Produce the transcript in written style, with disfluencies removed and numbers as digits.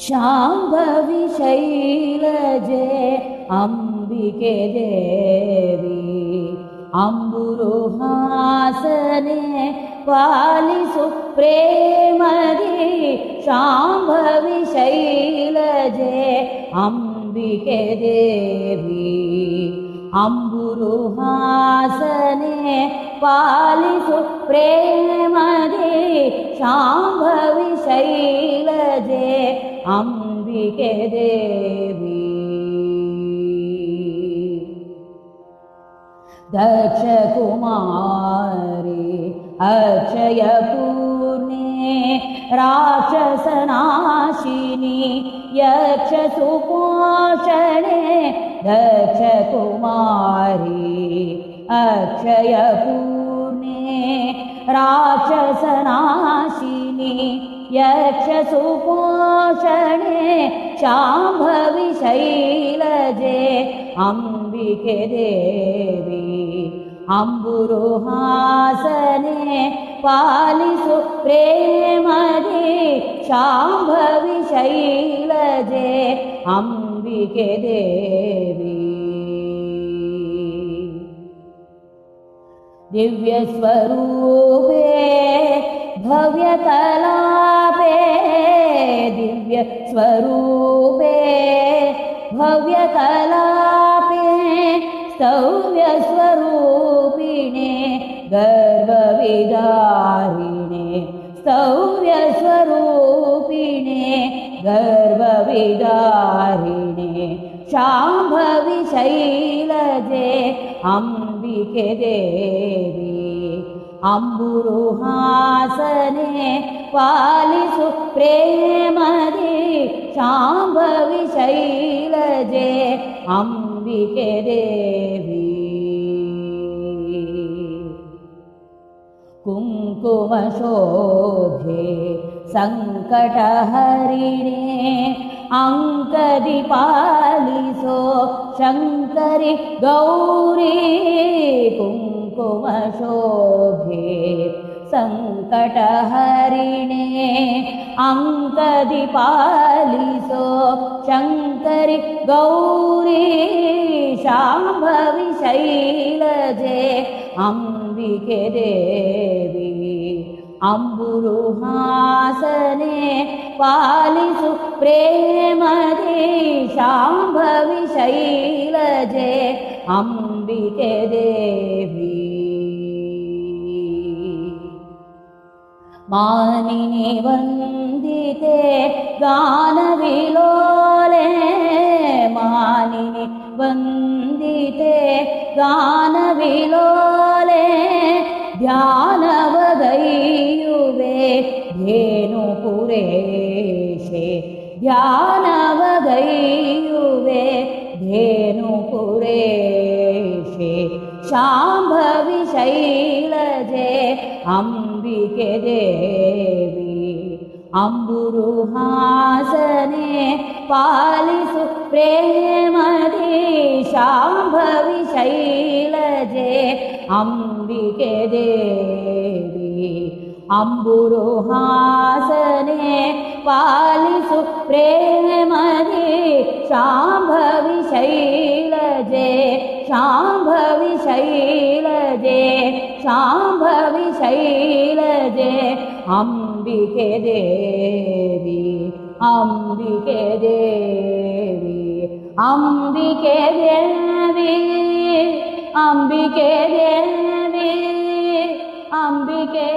शाम्भवी शैलजे अंबिके देवी अंबुरुहासने पालिसु प्रेमदि शाम्भवी शैलजे अंबिके देवी अंबुरुहासने पालिसु प्रेमदि शाम्भवी शैलजे अंबिके देवी दक्षकुमारी अक्षयपूर्णे राक्षसनाशिनी यक्षसुपोषणे दक्षकुमारी अक्षयपूर्णे राक्षसनाशिनी यक्षसुपोषणे शाम्भवी शैलजे अंबिके देवी अंबुरुहासने पालिसु प्रेमदि शाम्भवी शैलजे अंबिके देवी दिव्यस्वरूपे भव्यकलापे दिव्यस्वरूपे भव्यकलापे स्तव्यस्वरूपिणे गर्वविदारिणे स्तव्यस्वरूपिणे गर्वविदारिणे शाम्भवी शैलजे अंबिके देवी अंबुरुहासने पालिसु प्रेमदि शाम्भवी शैलजे अंबिके देवी कुङ्कुमशोभे संकटहरिणे अंकदि पालिसो शंकरि गौरी कुङ्कुमशोभे संकटहरिणे अंकदि पालिसो शंकरि गौरी शाम्भवी शैलजे अंबिके देवी अंबुरुहासने पालिसु प्रेमदि शाम्भवी शैलजे अंबिके देवी मानिनी वंदिते गानविलोले मानिनी वंदिते गानविलोले ध्यानवगैयुवे धेनुपुरेशे ध्यानवगैयुवे धेनुपुरेशे शाम्भवी शैलजे अंबिके देवी अंबुरुहासने पालिसु प्रेमदि शाम्भवी शैलजे अंबिके देवी अंबुरुहासने पालिसु प्रेमदि शाम्भवी शैलजे शाम्भवी शैलजे शाम्भवी शैलजे अंबिके देवी अंबिके देवी अंबिके देवी अंबिके देवी अंबिके